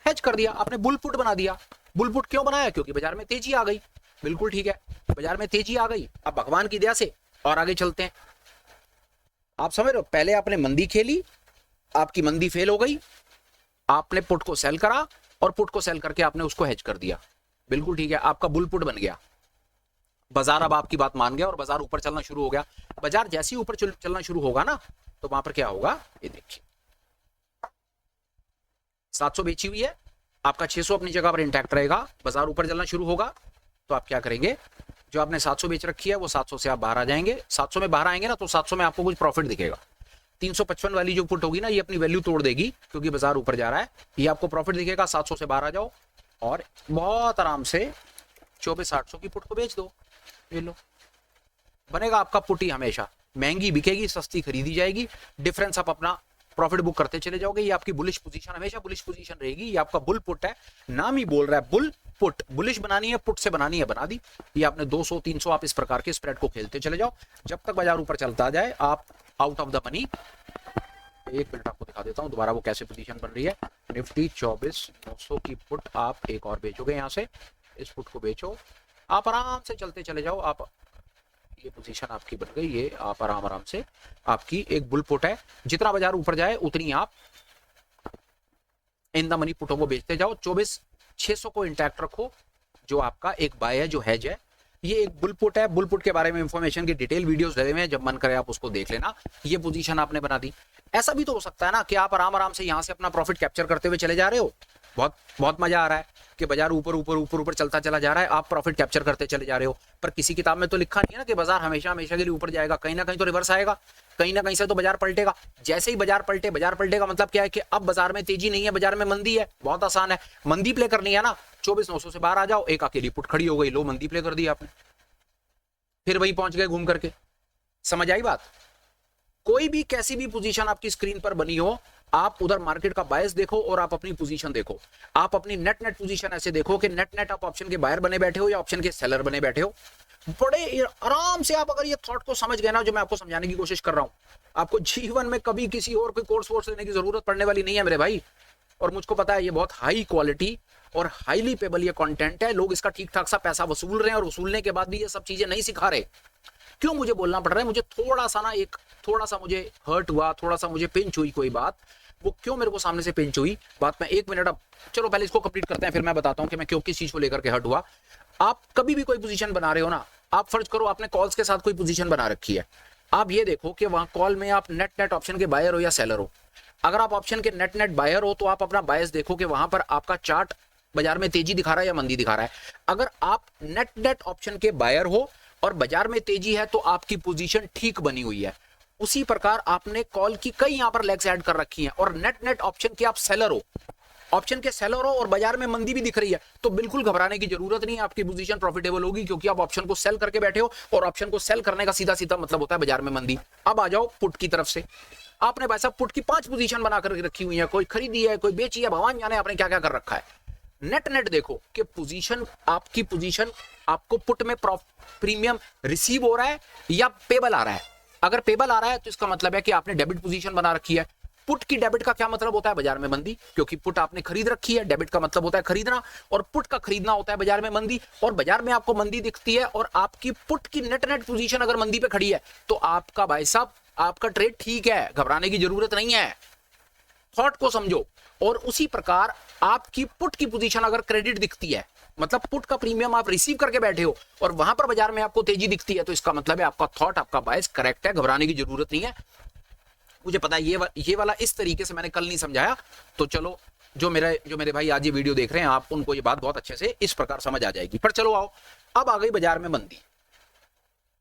हेज कर दिया, आपने बुल पुट बना दिया। बुल पुट क्यों बनाया, क्योंकि बाजार में तेजी आ गई। बिल्कुल ठीक है, बाजार में तेजी आ गई, अब भगवान की दया से और आगे चलते हैं। आप समझ रहे हो, पहले आपने मंदी खेली, आपकी मंदी फेल हो गई, आपने पुट को सेल करा, और पुट को सेल करके आपने उसको हेज कर दिया। बिल्कुल ठीक है, आपका बुल पुट बन गया। बाजार अब आपकी बात मान गया और बाजार ऊपर चलना शुरू हो गया। बाजार जैसे ही ऊपर चलना शुरू होगा ना, तो वहां पर क्या होगा, ये देखिए 700 बेची हुई है, आपका 600 अपनी जगह पर इंटैक्ट रहेगा। बाजार ऊपर चलना शुरू होगा तो आप क्या करेंगे, जो आपने 700 बेच रखी है वो 700 से आप बाहर आ जाएंगे। 700 में बाहर आएंगे ना तो 700 में आपको कुछ प्रॉफिट दिखेगा। 355 वाली जो पुट होगी ना, ये अपनी वैल्यू तोड़ देगी क्योंकि बाजार ऊपर जा रहा है, ये आपको प्रॉफिट दिखेगा। 700 से बाहर आ जाओ और बहुत आराम से 24,800 की पुट को बेच दो। ये लो, बनेगा आपका पुट ही हमेशा महंगी बिकेगी, सस्ती खरीदी जाएगी, डिफरेंस आप अपना प्रॉफिट बुक करते चले जाओगे। ये आपकी बुलिश पोजीशन हमेशा बुलिश पोजीशन रहेगी। ये आपका बुल पुट है, नाम ही बोल रहा है बुल पुट। बुलिश बनानी है, पुट से बनानी है, बना दी। ये आपने 200 300 आप इस प्रकार के स्प्रेड को खेलते चले जाओ जब तक बाजार ऊपर चलता जाए, आप out of the money. 1 minute आपको दिखा देता हूं दोबारा वो कैसे पोजीशन बन रही है। निफ्टी 24,900 की पुट आप एक और बेचोगे, यहां से इस पुट को बेचो, आप आराम से चलते चले जाओ। आप ये पोजीशन आपकी बन गई, ये आप आराम से आपकी एक बुल पुट है। जितना बाजार ऊपर जाए उतनी आप इन द मनी पुटों को बेचते जाओ। 24,600 को इंटैक्ट रखो, जो आपका एक बाय है, जो हेज है। ये एक बुल पुट है। बुल पुट के बारे में इंफॉर्मेशन की डिटेल वीडियोस डले हुए हैं, जब मन करे आप उसको देख लेना। ये पोजीशन आपने बना दी। ऐसा भी तो हो सकता है ना कि आप आराम से यहाँ से अपना प्रॉफिट कैप्चर करते हुए चले जा रहे हो, बहुत मजा आ रहा है कि बाजार ऊपर चलता चला जा रहा है, आप प्रॉफिट कैप्चर करते चले जा रहे हो। पर किसी किताब में तो लिखा नहीं है ना कि बाजार हमेशा के लिए ऊपर जाएगा, कहीं ना कहीं तो रिवर्स आएगा, कहीं ना कहीं से तो बाजार पलटेगा। जैसे ही बाजार पलटेगा मतलब क्या है कि अब बाजार में तेजी नहीं है, बाजार में मंदी है। बहुत आसान है, मंदी प्ले करनी है ना, 24,900 से बाहर आ जाओ, एक अकेली पुट खड़ी हो गई, लो मंदी प्ले कर दी आपने, फिर वहीं पहुंच गए घूम करके। समझ आई बात? कोई भी कैसी भी पोजीशन आपकी स्क्रीन पर बनी हो, आप उधर मार्केट का बायस देखो और आप अपनी पोजीशन देखो। आप अपनी नेट पोजीशन ऐसे देखो कि नेट आप ऑप्शन के बायर बने बैठे हो या ऑप्शन के सेलर बने बैठे हो। बड़े आराम से आप अगर ये थॉट को समझ गए ना, जो मैं आपको समझाने की कोशिश कर रहा हूं, आपको जीवन में कभी किसी और कोई कोर्स वोर्स लेने की जरूरत पड़ने वाली नहीं है मेरे भाई। और मुझको पता है ये बहुत हाई क्वालिटी और हाईली पेबल ये कंटेंट है। लोग इसका ठीक ठाक सा पैसा वसूल रहे हैं और वसूलने के बाद भी ये सब चीजें नहीं सिखा रहे। क्यों मुझे बोलना पड़ रहा है? मुझे थोड़ा सा मुझे हर्ट हुआ, थोड़ा सा मुझे पिंच हुई कोई बात। वो क्यों मेरे को सामने से पिंच हुई बात, मैं 1 मिनट, अब चलो पहले इसको कंप्लीट करते हैं, फिर मैं बताता हूं कि मैं क्यों किस चीज को लेकर के हर्ट हुआ। आप कभी भी कोई पोजीशन बना रहे हो ना, आप फर्ज करो आपने कॉल्स के साथ कोई पोजीशन बना रखी है, आप ये देखो कि वहां कॉल में आप नेट ऑप्शन के बायर हो या सेलर हो। अगर आप ऑप्शन के नेट बायर हो तो आप अपना बायस देखो कि वहां पर आपका चार्ट बाजार में तेजी दिखा रहा है या मंदी दिखा रहा है। अगर आप नेट ऑप्शन के बायर हो और बाजार में तेजी है तो आपकी पोजीशन ठीक बनी हुई है। उसी प्रकार आपने कॉल की कई यहां पर लेग्स ऐड कर रखी हैं और नेट ऑप्शन के आप सेलर हो, ऑप्शन के सेलर हो और बाजार में मंदी भी दिख रही है, तो बिल्कुल घबराने की जरूरत नहीं है, आपकी पोजीशन प्रॉफिटेबल होगी क्योंकि आप ऑप्शन को सेल करके बैठे हो और ऑप्शन को सेल करने का सीधा सीधा मतलब होता है बाजार में मंदी। अब आ जाओ पुट की तरफ से। आपने भाई साहब पुट की 5 पोजीशन बनाकर रखी हुई है, कोई खरीदी है कोई बेची है, भगवान जाने आपने क्या क्या कर रखा है। नेट देखो कि पोजीशन आपकी पोजीशन आपको पुट में प्रीमियम रिसीव हो रहा है या पेबल आ रहा है। अगर पेबल आ रहा है तो इसका मतलब है कि आपने डेबिट पोजीशन बना रखी है। पुट की डेबिट का क्या मतलब होता है, बाजार में मंदी, क्योंकि पुट आपने खरीद रखी है, डेबिट का मतलब होता है खरीदना और पुट का खरीदना होता है बाजार में मंदी। और बाजार में आपको मंदी दिखती है और आपकी पुट की नेट पोजीशन अगर मंदी पे खड़ी है तो आपका भाई साहब आपका ट्रेड ठीक है, घबराने की जरूरत नहीं है। थॉट को समझो। और उसी प्रकार आपकी पुट की पोजीशन अगर क्रेडिट दिखती है, मतलब पुट का प्रीमियम आप रिसीव करके बैठे हो और वहां पर बाजार में आपको तेजी दिखती है, तो इसका मतलब है आपका थॉट आपका बायस करेक्ट है, घबराने की जरूरत नहीं है। मुझे पता है ये वाला इस तरीके से मैंने कल नहीं समझाया, तो चलो जो मेरे भाई आज ये वीडियो देख रहे हैं आप उनको ये बात बहुत अच्छे से इस प्रकार समझ आ जाएगी। पर चलो आओ, अब आ गई बाजार में मंदी।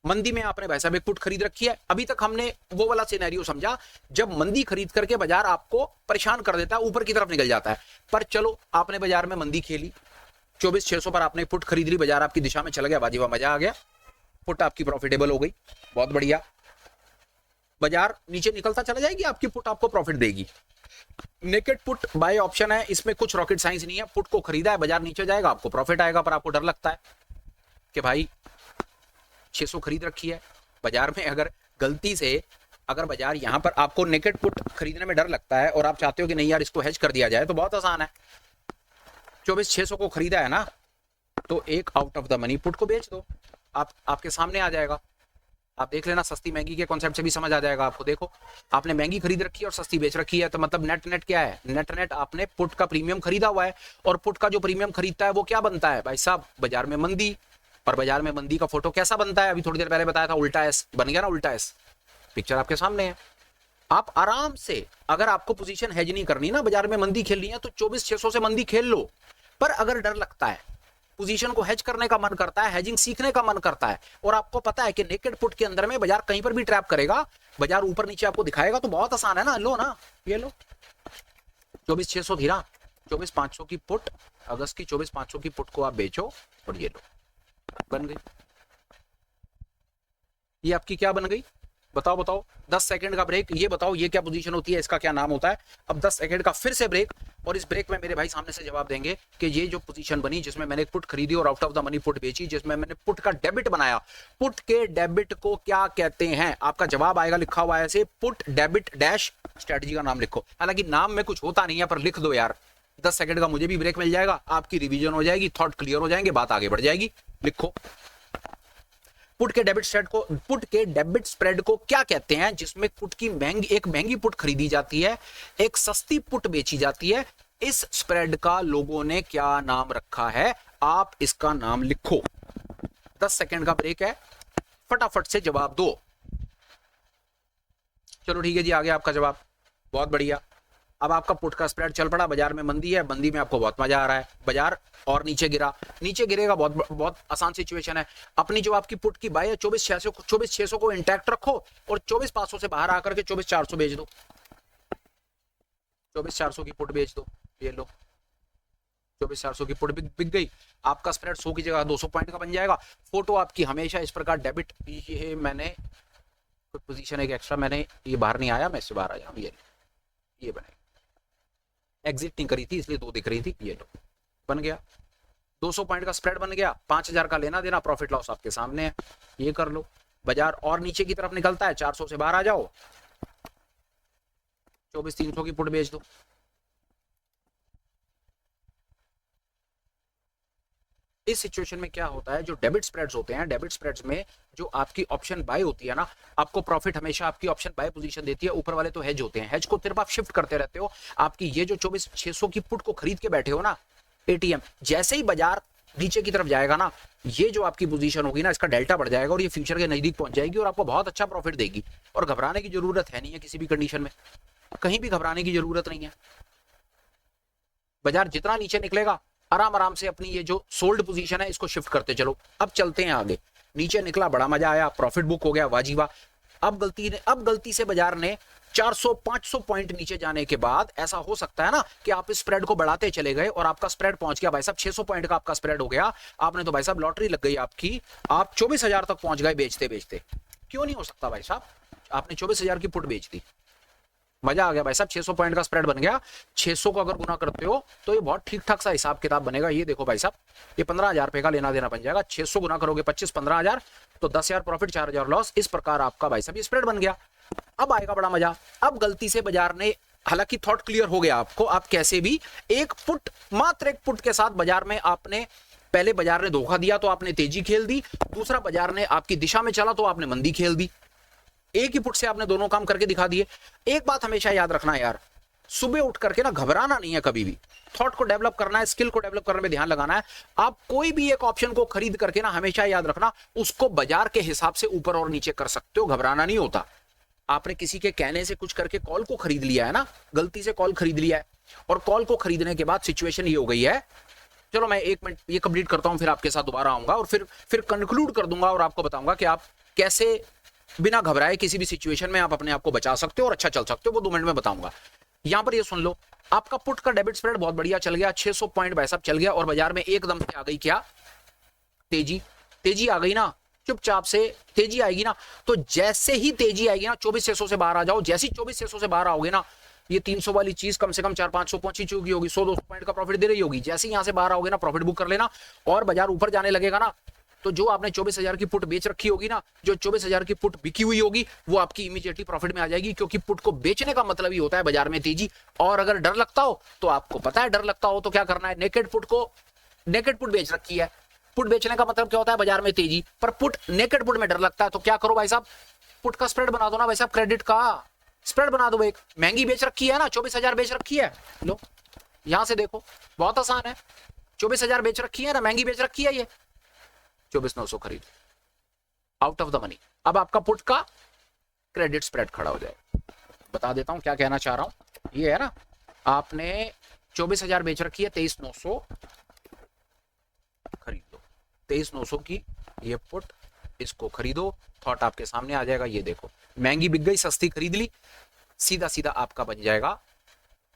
मंदी में आपने भाई साहब एक पुट खरीद रखी है। अभी तक हमने वो वाला सिनेरियो समझा जब मंदी खरीद करके बाजार आपको परेशान कर देता है, ऊपर की तरफ निकल जाता है। पर चलो आपने बाजार में मंदी खेली, 24,600 पर आपने पुट खरीद ली, बाजार आपकी दिशा में चला गया, बाजीवा मजा आ गया, पुट आपकी प्रॉफिटेबल हो गई, बहुत बढ़िया। बाजार नीचे निकलता चला जाएगी, आपकी पुट आपको प्रॉफिट देगी। नेकेड पुट बाय ऑप्शन है, इसमें कुछ रॉकेट साइंस नहीं है। पुट को खरीदा है, बाजार नीचे जाएगा, आपको प्रॉफिट आएगा, पर आपको डर लगता है कि भाई 600 खरीद रखी है, बाजार में अगर गलती से अगर बाजार यहां पर आपको नेकेड पुट खरीदने में डर लगता है और आप चाहते हो कि नहीं यार इसको हेज कर दिया जाए, तो बहुत आसान है। 24,600 को खरीदा है ना, तो एक out of the money put को बेच दो, आपके सामने आ जाएगा। आप देख लेना, सस्ती महंगी के कॉन्सेप्ट से भी समझ आ जाएगा आपको। देखो आपने महंगी खरीद रखी है और सस्ती बेच रखी है, तो मतलब नेट क्या है, नेट आपने पुट का प्रीमियम खरीदा हुआ है और पुट का जो प्रीमियम खरीदता है वो क्या बनता है भाई साहब, बाजार में मंदी। और बाजार में मंदी का फोटो कैसा बनता है, अभी थोड़ी देर पहले बताया था, उल्टा एस बन गया ना, उल्टा एस पिक्चर आपके सामने है। आप आराम से, अगर आपको पोजीशन हेज नहीं करनी ना, बाजार में मंदी खेलनी है, तो 24,600 से मंदी खेल लो। पर अगर डर लगता है, पोजीशन को हेज करने का मन करता है, हेजिंग सीखने का मन करता है, और आपको पता है कि नेकेड पुट के अंदर में बाजार कहीं पर भी ट्रैप करेगा, बाजार ऊपर नीचे आपको दिखाएगा, तो बहुत आसान है ना, लो ना, ये लो 24,600 धीरा, 24,500 की पुट, अगस्त की 24,500 की पुट को आप बेचो और ये लो, बन गई। ये आपकी क्या बन गई, बताओ 10 सेकंड का ब्रेक। ये बताओ ये क्या पोजीशन होती है, इसका क्या नाम होता है। अब 10 सेकंड का फिर से ब्रेक, और इस ब्रेक में मेरे भाई सामने से जवाब देंगे कि ये जो पोजीशन बनी जिसमें मैंने पुट खरीदी और out of the money put बेची, जिसमें मैंने पुट का डेबिट बनाया, पुट के डेबिट को क्या कहते हैं। आपका जवाब आएगा लिखा हुआ है ऐसे, पुट डेबिट डैश स्ट्रेटजी का नाम लिखो। हालांकि नाम में कुछ होता नहीं है, पर लिख दो यार। 10 सेकंड का मुझे भी ब्रेक मिल जाएगा, आपकी रिवीजन हो जाएगी, थॉट क्लियर हो जाएंगे, बात आगे बढ़ जाएगी। लिखो, पुट के डेबिट स्प्रेड को क्या कहते हैं, जिसमें पुट की एक महंगी पुट खरीदी जाती है, एक सस्ती पुट बेची जाती है। इस स्प्रेड का लोगों ने क्या नाम रखा है, आप इसका नाम लिखो। 10 सेकंड का ब्रेक है, फटाफट से जवाब दो। चलो ठीक है जी, आ गया आपका जवाब, बहुत बढ़िया। अब आपका पुट का स्प्रेड चल पड़ा, बाजार में मंदी है, मंदी में आपको बहुत मजा आ रहा है, बाजार और नीचे गिरा, नीचे गिरेगा, बहुत आसान सिचुएशन है। अपनी जो आपकी पुट की बाय है 24,600 को इंटैक्ट रखो और 24,500 से बाहर आकर के 24,400 बेच दो, 24,400 की पुट बेच दो, ये लो 24,400 की पुट बिक गई। आपका स्प्रेड 100 की जगह 200 पॉइंट का बन जाएगा। फोटो आपकी हमेशा इस प्रकार डेबिट, ये मैंने कुछ पोजीशन एक एक्स्ट्रा, मैंने ये बाहर नहीं आया, मैं इससे बाहर आया, ये बनेगा, एग्जिट नहीं करी थी इसलिए 2 दिख रही थी, ये लो बन गया। 200 पॉइंट का स्प्रेड बन गया, 5,000 का लेना देना, प्रॉफिट लॉस आपके सामने है, ये कर लो। बाजार और नीचे की तरफ निकलता है, 400 से बाहर आ जाओ, 24,300 की पुट बेच दो। इस सिचुएशन में क्या होता है, जो डेबिट स्प्रेड्स होते हैं, डेबिट स्प्रेड्स में जो आपकी ऑप्शन बाय होती है ना, आपको प्रॉफिट हमेशा आपकी ऑप्शन बाय पोजीशन देती है। ऊपर वाले तो हेज होते हैं, हेज को सिर्फ आप शिफ्ट करते रहते हो। आपकी ये जो 24,600 की पुट को खरीद के बैठे हो ना, एटीएम, जैसे ही बाजार नीचे की तरफ जाएगा ना, ये जो आपकी पोजीशन होगी ना, इसका डेल्टा बढ़ जाएगा और ये फ्यूचर के नजदीक पहुंच जाएगी और आपको बहुत अच्छा प्रॉफिट देगी। और घबराने की जरूरत है नहीं है किसी भी कंडीशन में, कहीं भी घबराने की जरूरत नहीं है। बाजार जितना नीचे निकलेगा आराम आराम से अपनी ये जो सोल्ड पोजीशन है इसको शिफ्ट करते चलो। अब चलते हैं आगे। नीचे निकला, बड़ा मजा आया, प्रॉफिट बुक हो गया, वाजीवा। अब गलती से बाजार ने 400-500 पॉइंट नीचे जाने के बाद ऐसा हो सकता है ना कि आप इस स्प्रेड को बढ़ाते चले गए और आपका स्प्रेड पहुंच गया भाई साहब 600 पॉइंट का आपका स्प्रेड हो गया। आपने तो भाई साहब लॉटरी लग गई आपकी, आप 24,000 तक पहुंच गए बेचते बेचते। क्यों नहीं हो सकता भाई साहब? आपने 24,000 की पुट बेच दी, मजा आ गया भाई साहब, 600 पॉइंट का स्प्रेड बन गया। 600 को अगर गुना करते हो तो ये बहुत ठीक ठाक सा हिसाब किताब बनेगा। ये देखो भाई साहब, ये 15,000 रुपए का लेना देना बन जाएगा। 600 गुना करोगे 25, 15,000 तो 10,000 प्रॉफिट, 4,000 लॉस। इस प्रकार आपका भाई साहब ये स्प्रेड बन गया। अब आएगा बड़ा मजा। अब गलती से बाजार ने, हालांकि थॉट क्लियर हो गया आपको, आप कैसे भी एक पुट, मात्र एक पुट के साथ बाजार में आपने, पहले बाजार ने धोखा दिया तो आपने तेजी खेल दी, दूसरा बाजार ने आपकी दिशा में चला तो आपने मंदी खेल दी। एक ही पुट से आपने दोनों काम करके दिखा दिए। एक बात हमेशा याद रखना यार, सुबह उठ करके ना घबराना नहीं है कभी भी। थॉट को डेवलप करना है, स्किल को डेवलप करने में ध्यान लगाना है। आप कोई भी एक ऑप्शन को खरीद करके ना हमेशा याद रखना, उसको बाजार के हिसाब से ऊपर और नीचे कर सकते हो, घबराना नहीं होता। आपने किसी के कहने से कुछ करके कॉल को खरीद लिया है ना, गलती से कॉल खरीद लिया है और कॉल को खरीदने के बाद सिचुएशन ये हो गई है। चलो मैं 1 मिनट ये कंप्लीट करता हूं, फिर आपके साथ दोबारा आऊंगा और फिर कंक्लूड कर दूंगा और आपको बताऊंगा कि आप कैसे बिना घबराए किसी भी सिचुएशन में आप अपने आप को बचा सकते हो और अच्छा चल सकते हो, वो 2 मिनट में बताऊंगा। यहां पर ये सुन लो, आपका पुट का डेबिट स्प्रेड बहुत बढ़िया चल गया, 600 पॉइंट भाई साहब चल गया और बाजार में एकदम से आ गई क्या, तेजी आ गई ना। चुपचाप से तेजी आएगी ना, तो जैसे ही तेजी आएगी ना, 24,600 से बाहर आ जाओ। जैसे ही 24,600 से बाहर आओगे ना, ये 300 वाली चीज कम से कम 400-500 पहुंची चुकी होगी, 100-200 पॉइंट का प्रॉफिट दे रही होगी। जैसे ही यहां से बाहर आओगे ना, प्रॉफिट बुक कर लेना और बाजार ऊपर जाने लगेगा ना, तो जो आपने 24,000 की पुट बेच रखी होगी ना, जो 24,000 की पुट बिकी हुई होगी, वो आपकी इमीडिएटली प्रॉफिट में आ जाएगी। क्योंकि पुट को बेचने का मतलब ही होता है बाजार में तेजी। और अगर डर लगता हो तो आपको पता है, डर लगता हो तो क्या करना है, नेकेड पुट बेच रखी है। पुट बेचने का मतलब क्या होता है, बाजार में तेजी, पर पुट, नेकेड पुट में डर लगता है तो क्या करो भाई साहब, पुट का स्प्रेड बना दो ना भाई साहब, क्रेडिट का स्प्रेड बना दो। एक महंगी बेच रखी है ना, 24,000 बेच रखी है, लो यहां से देखो, बहुत आसान है। 24,000 बेच रखी है ना, महंगी बेच रखी है, ये 24,900 खरीद, आउट ऑफ द मनी। अब आपका पुट का क्रेडिट स्प्रेड खड़ा हो जाए। बता देता हूं क्या कहना चाह रहा हूं। ये है ना, आपने 24,000 बेच रखी है, 23,900 खरीद दो। 23,900 की ये पुट, इसको खरीदो। थॉट आपके सामने आ जाएगा, ये देखो महंगी बिक गई, सस्ती खरीद ली, सीधा सीधा आपका बन जाएगा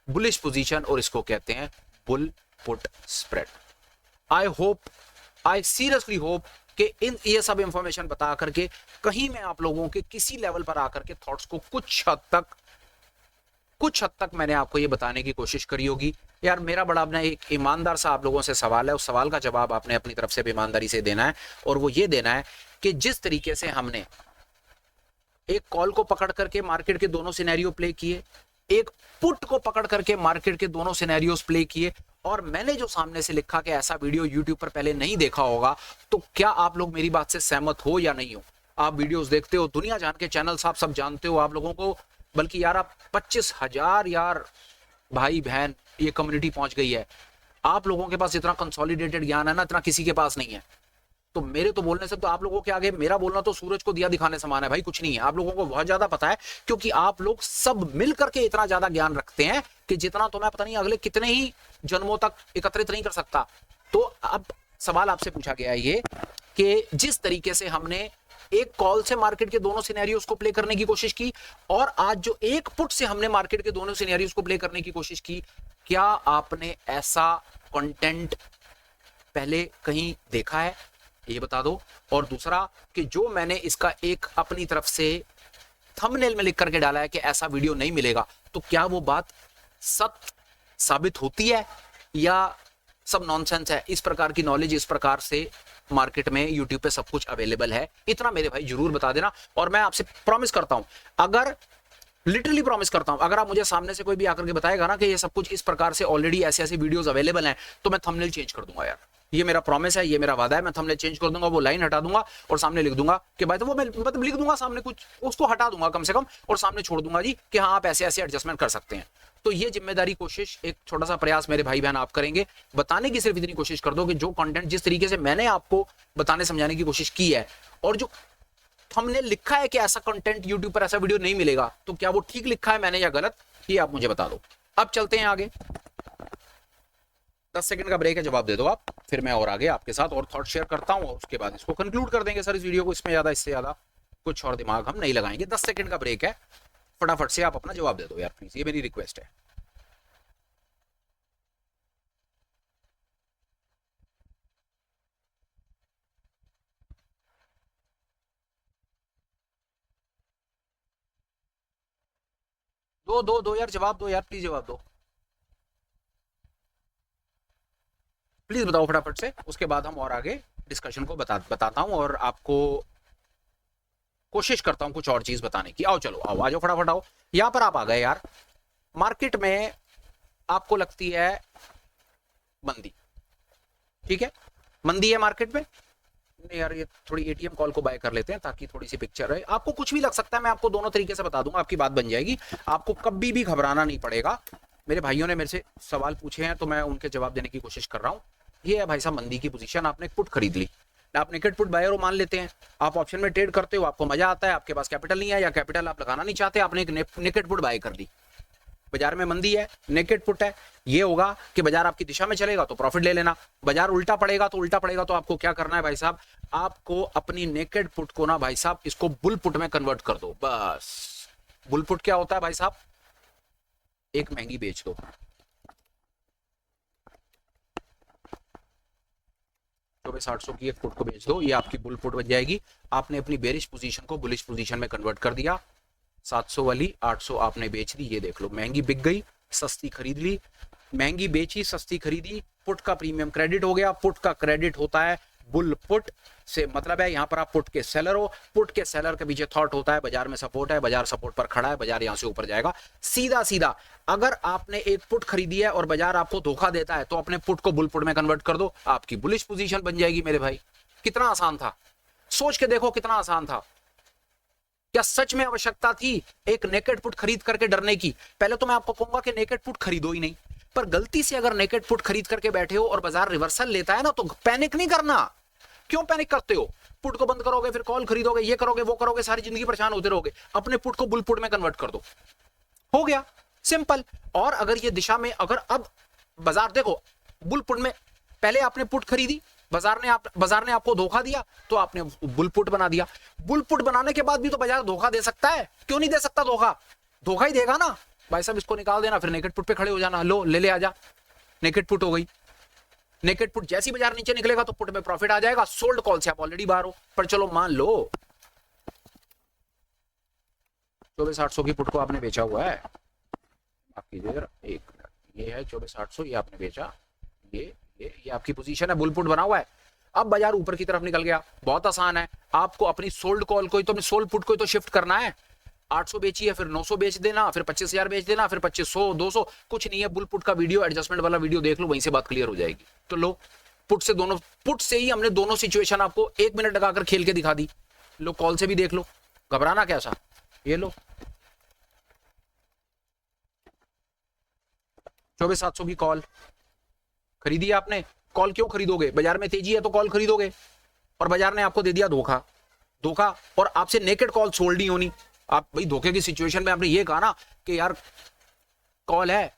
बुलिश पोजीशन और इसको कहते हैं bull put spread. I seriously hope कि ये सब इंफॉर्मेशन बता करके कहीं मैं आप लोगों के किसी लेवल पर आकर के थॉट्स को कुछ हद तक मैंने आपको ये बताने की कोशिश करी होगी। यार मेरा बड़ा अपना एक ईमानदार सा आप लोगों से सवाल है, उस सवाल का जवाब आपने अपनी तरफ से ईमानदारी से देना है और वो ये देना है कि जिस तरीके से हमने एक कॉल को पकड़ करके मार्केट के दोनों सिनेरियो प्ले किए, एक पुट को पकड़ करके मार्केट के दोनों सिनेरियोस प्ले किए, और मैंने जो सामने से लिखा कि ऐसा वीडियो यूट्यूब पर पहले नहीं देखा होगा, तो क्या आप लोग मेरी बात से सहमत हो या नहीं हो? आप वीडियोस देखते हो, दुनिया जान के चैनल्स आप सब जानते हो, आप लोगों को, बल्कि यार आप 25,000 यार भाई बहन ये कम्युनिटी पहुंच गई है। आप लोगों के पास इतना कंसोलिडेटेड ज्ञान है ना, इतना किसी के पास नहीं है। तो मेरे तो बोलने से, तो आप लोगों के आगे मेरा बोलना तो सूरज को दिया दिखाने समान है भाई, कुछ नहीं है। आप लोगों को बहुत ज्यादा पता है, क्योंकि आप लोग सब मिल करके इतना ज्यादा ज्ञान रखते हैं कि जितना तो मैं पता नहीं अगले कितने ही जन्मों तक एकत्रित नहीं कर सकता। तो अब सवाल आपसे पूछा गया है ये कि जिस तरीके से हमने एक कॉल से मार्केट के दोनों सिनेरियोस को प्ले करने की कोशिश की, और आज जो एक पुट से हमने मार्केट के दोनों सिनेरियोस को प्ले करने की कोशिश की, क्या आपने ऐसा कंटेंट पहले कहीं देखा है? ये बता दो। और दूसरा कि जो मैंने इसका एक अपनी तरफ से थंबनेल में लिख करके डाला है कि ऐसा वीडियो नहीं मिलेगा, तो क्या वो बात सत्य साबित होती है या सब नॉनसेंस है? इस प्रकार की नॉलेज इस प्रकार से मार्केट में यूट्यूब पे सब कुछ अवेलेबल है, इतना मेरे भाई जरूर बता देना। और मैं आपसे प्रॉमिस करता हूं, अगर लिटरली प्रॉमिस करता हूं, अगर आप मुझे सामने से कोई भी आकर के बताएगा ना कि ये सब कुछ इस प्रकार से ऑलरेडी ऐसे ऐसे वीडियोस अवेलेबल हैं, तो मैं थंबनेल चेंज कर दूंगा यार। ये मेरा प्रॉमिस है, ये मेरा वादा है। मैं थंबनेल चेंज कर दूंगा, वो लाइन हटा दूंगा और सामने लिख दूंगा कि भाई, तो वो मैं मतलब लिख दूंगा सामने, कुछ उसको हटा दूंगा कम से कम, और सामने छोड़ दूंगा जी कि हाँ आप ऐसे ऐसे एडजस्टमेंट कर सकते हैं। तो ये जिम्मेदारी कोशिश, एक छोटा सा प्रयास मेरे भाई बहन आप करेंगे, बताने की सिर्फ इतनी कोशिश कर दो कि जो कंटेंट जिस तरीके से मैंने आपको बताने समझाने की कोशिश की है, और जो हमने लिखा है कि ऐसा कंटेंट यूट्यूब पर, ऐसा वीडियो नहीं मिलेगा, तो क्या वो ठीक लिखा है मैंने या गलत, ये आप मुझे बता दो। अब चलते हैं आगे, 10 सेकंड का ब्रेक है, जवाब दे दो आप, फिर मैं और आगे आपके साथ और थॉट शेयर करता हूं, और उसके बाद इसको कंक्लूड कर देंगे सर इस वीडियो को। इसमें ज्यादा, इससे ज्यादा कुछ और दिमाग हम नहीं लगाएंगे। 10 सेकंड का ब्रेक है, फटाफट से आप अपना जवाब दे दो यार प्लीज, ये मेरी रिक्वेस्ट है। दो दो दो यार, जवाब दो यार प्लीज, जवाब दो प्लीज, बताओ फटाफट से, उसके बाद हम और आगे डिस्कशन को बताता हूं, और आपको कोशिश करता हूं कुछ और चीज बताने की। आओ चलो, आओ आ जाओ फटाफट आओ। यहां पर आप आ गए यार, मार्केट में आपको लगती है मंदी, ठीक है, मंदी है मार्केट में। नहीं यार, ये थोड़ी एटीएम कॉल को बाय कर लेते हैं ताकि थोड़ी सी पिक्चर रहे। आपको कुछ भी लग सकता है, मैं आपको दोनों तरीके से बता दूंगा, आपकी बात बन जाएगी, आपको कभी भी घबराना नहीं पड़ेगा। मेरे भाइयों ने मेरे से सवाल पूछे हैं तो मैं उनके जवाब देने की कोशिश कर रहा हूँ। ये है भाई साहब मंदी की पोजीशन, आपने पुट खरीद ली, आप नेकेड पुट बायर हो मान लेते हैं, आप ऑप्शन में ट्रेड करते हो, आपको मजा आता है, आपके पास कैपिटल नहीं है या कैपिटल आप लगाना नहीं चाहते, आपने एक नेकेड पुट बाय कर ली। बाजार में मंदी है, नेकेड पुट है, ये होगा कि बाजार आपकी दिशा में चलेगा तो प्रॉफिट ले लेना, बाजार उल्टा पड़ेगा तो आपको क्या करना है भाई साहब, आपको अपनी नेकेड पुट को ना भाई साहब इसको बुल पुट में कन्वर्ट कर दो बस। बुल पुट क्या होता है भाई साहब, एक महंगी बेच दो, 2400 की एक पुट को बेच दो, ये आपकी बुल पुट बन जाएगी। आपने अपनी बेरिश पोजीशन को बुलिश पोजीशन में कन्वर्ट कर दिया, 700 वाली 800 आपने बेच दी, ये देख लो महंगी बिक गई, सस्ती खरीद ली, महंगी बेची सस्ती खरीदी, पुट का प्रीमियम क्रेडिट हो गया। पुट का क्रेडिट होता है बुल पुट से, मतलब है यहां पर आप पुट के सेलर हो, पुट के सेलर के पीछे थॉट होता है बाजार में सपोर्ट है, बाजार सपोर्ट पर खड़ा है, बाजार यहां से ऊपर जाएगा। सीधा सीधा अगर आपने एक पुट खरीदी है और बाजार आपको धोखा देता है तो अपने पुट को बुल पुट में कन्वर्ट कर दो, आपकी बुलिश पोजीशन बन जाएगी मेरे भाई। कितना आसान था, सोच के देखो कितना आसान था। क्या सच में आवश्यकता थी एक नेकेड पुट खरीद करके डरने की? पहले तो मैं आपको कहूंगा कि नेकेड पुट खरीदो ही नहीं, पर गलती से अगर नेकेड पुट खरीद करके बैठे हो और बाजार रिवर्सल लेता है ना, तो पैनिक नहीं करना। क्यों पैनिक करते हो? पुट को बंद करोगे, फिर कॉल खरीदोगे, ये करोगे वो करोगे, सारी जिंदगी परेशान होते रहोगे। अपने पुट को बुल पुट में कन्वर्ट कर दो, हो गया सिंपल। और अगर ये दिशा में, अगर अब बाजार देखो बुल पुट में, पहले आपने पुट खरीदी, बाजार ने आपको धोखा दिया तो आपने बुल पुट बना दिया। बुल पुट बनाने के बाद भी तो बाजार धोखा दे सकता है, क्यों नहीं दे सकता? धोखा ही देगा ना भाई साहब। इसको निकाल देना, फिर नेकेड पुट पे खड़े हो जाना, लो ले ले आजा, नेकेड पुट हो गई। नेकेड पुट जैसी बाजार नीचे निकलेगा तो पुट में प्रॉफिट आ जाएगा, सोल्ड कॉल से आप ऑलरेडी बाहर हो। पर चलो मान लो 2400 की पुट को आपने बेचा हुआ है, माफ कीजिए एक मिनट, ये है 2400, ये आपने बेचा, ये आपकी पोजीशन है, बुल पुट बना हुआ है। अब बाजार ऊपर की तरफ निकल गया, बहुत आसान है, आपको अपनी सोल्ड कॉल को ही तो, अपनी सोल्ड पुट को ही तो शिफ्ट करना है। 800 बेची है, फिर 900 बेच देना, फिर 25,000 बेच देना, फिर 2500, 200, कुछ नहीं है। बुल पुट का वीडियो, एडजस्टमेंट वाला वीडियो देख लो, वहीं से बात क्लियर हो जाएगी। तो लो, पुट से दोनों, पुट से ही हमने दोनों सिचुएशन आपको 1 मिनट लगाकर खेल के दिखा दी। लो कॉल से भी देख लो, घबराना कैसा, ये लो 24,700 की कॉल खरीदी आपने। कॉल क्यों खरीदोगे? बाजार में तेजी है तो कॉल खरीदोगे, और बाजार ने आपको दे दिया धोखा, और आपसे नेकेड कॉल सोल्ड नहीं होनी। आप भाई धोखे की सिचुएशन में आपने ये कहा ना कि यार कॉल है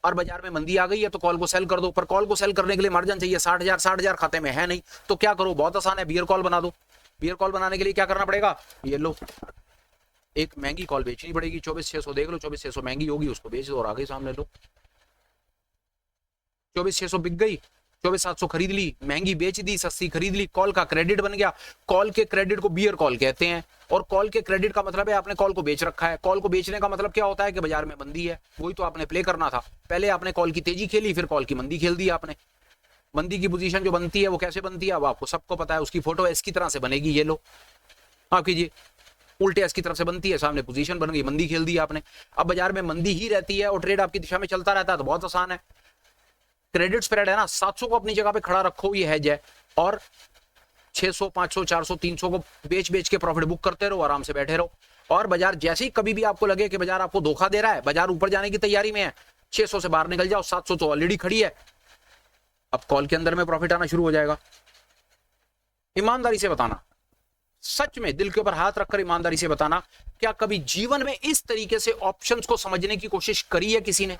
और बाजार में मंदी आ गई है तो कॉल को सेल कर दो, पर कॉल को सेल करने के लिए मार्जिन चाहिए 60,000 खाते में है नहीं, तो क्या करो? बहुत आसान है, बियर कॉल बना दो। बियर कॉल बनाने के लिए क्या करना पड़ेगा? ये लो, एक महंगी कॉल बेचनी पड़ेगी, 24,600 देख लो, 24,600 महंगी होगी, उसको बेच दो और आगे सामने लो। 24,600 बिक गई, 24,700 खरीद ली, महंगी बेच दी, सस्ती खरीद ली, कॉल का क्रेडिट बन गया। कॉल के क्रेडिट को बियर कॉल कहते हैं, और कॉल के क्रेडिट का मतलब है आपने कॉल को बेच रखा है। कॉल को बेचने का मतलब क्या होता है कि बाजार में मंदी है, वही तो आपने प्ले करना था। पहले आपने कॉल की तेजी खेली, फिर कॉल की मंदी खेल दी आपने। मंदी की पोजीशन जो बनती है वो कैसे बनती है, अब आपको सबको पता है, उसकी फोटो एस की तरह से बनेगी, ये लो आप कीजिए, उल्टे एस की तरफ से बनती है, सामने पोजीशन बन गई, मंदी खेल दी आपने। अब बाजार में मंदी ही रहती है और ट्रेड आपकी दिशा में चलता रहता है, तो बहुत आसान है। क्रेडिट स्प्रेड है ना, 700 को अपनी जगह पे खड़ा रखो, ये हैज है, और 600, 500, 400, 300 को बेच के प्रॉफिट बुक करते रहो, आराम से बैठे रहो। और बाजार जैसे ही कभी भी आपको लगे कि बाजार आपको धोखा दे रहा है, बाजार ऊपर जाने की तैयारी में है, 600 से बाहर निकल जाओ, 700 तो ऑलरेडी खड़ी है, अब कॉल के अंदर में प्रॉफिट आना शुरू हो जाएगा। ईमानदारी से बताना, सच में दिल के ऊपर हाथ रखकर ईमानदारी से बताना, क्या कभी जीवन में इस तरीके से ऑप्शंस को समझने की कोशिश करी है किसी ने?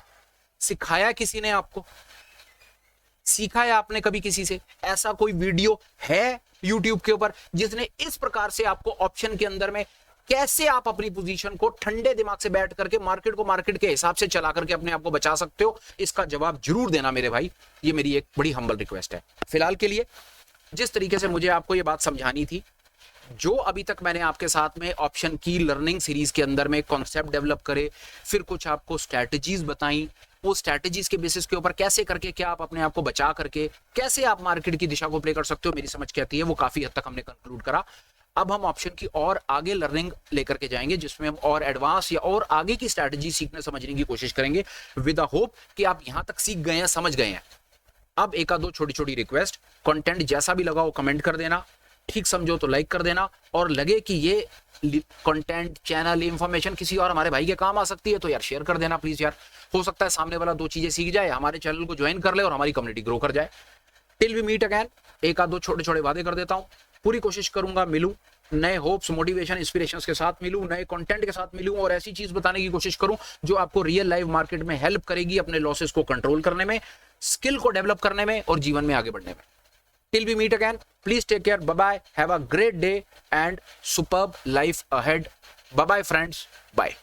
सिखाया किसी ने आपको? सीखा है आपने कभी किसी से? ऐसा कोई वीडियो है YouTube के ऊपर जिसने इस प्रकार से आपको ऑप्शन के अंदर में कैसे आप अपनी पोजीशन को ठंडे दिमाग से बैठ करके मार्केट को मार्केट के हिसाब से चला करके अपने आप को बचा सकते हो? इसका जवाब जरूर देना मेरे भाई, ये मेरी एक बड़ी हम्बल रिक्वेस्ट है। फिलहाल के लिए जिस तरीके से मुझे आपको ये बात समझानी थी, जो अभी तक मैंने आपके साथ में ऑप्शन की लर्निंग सीरीज के अंदर में कॉन्सेप्ट डेवलप करे, फिर कुछ आपको स्ट्रैटेजीज बताई, वो स्ट्रैटेजीज के बेसिस के ऊपर कैसे करके क्या आप अपने आप को बचा करके कैसे आप मार्केट की दिशा को प्ले कर सकते हो, मेरी समझ कहती है वो काफी हद तक हमने कंक्लूड करा। अब हम ऑप्शन की और आगे लर्निंग लेकर के जाएंगे, जिसमें हम और एडवांस या और आगे की स्ट्रैटेजी सीखने समझने की कोशिश करेंगे, विद द होप कि आप यहां तक सीख गए हैं, समझ गए हैं। अब एक आध दो छोटी छोटी रिक्वेस्ट, कंटेंट जैसा भी लगा हो कमेंट कर देना, ठीक समझो तो लाइक कर देना, और लगे कि ये कंटेंट चैनल इंफॉर्मेशन किसी और हमारे भाई के काम आ सकती है तो यार शेयर कर देना प्लीज यार। हो सकता है सामने वाला दो चीजें सीख जाए, हमारे चैनल को ज्वाइन कर ले और हमारी कम्युनिटी ग्रो कर जाए। टिल वी मीट अगेन, एक आध दो छोटे छोटे वादे कर देता हूं, पूरी कोशिश करूंगा मिलूं, नए होप्स मोटिवेशन इंस्पिरेशंस के साथ मिलूं, नए कंटेंट के साथ मिलूं, और ऐसी चीज बताने की कोशिश करूं जो आपको रियल लाइफ मार्केट में हेल्प करेगी अपने लॉसेस को कंट्रोल करने में, स्किल को डेवलप करने में और जीवन में आगे बढ़ने में। Till we meet again, please take care. Bye bye. Have a great day and superb life ahead. Bye bye, friends. Bye.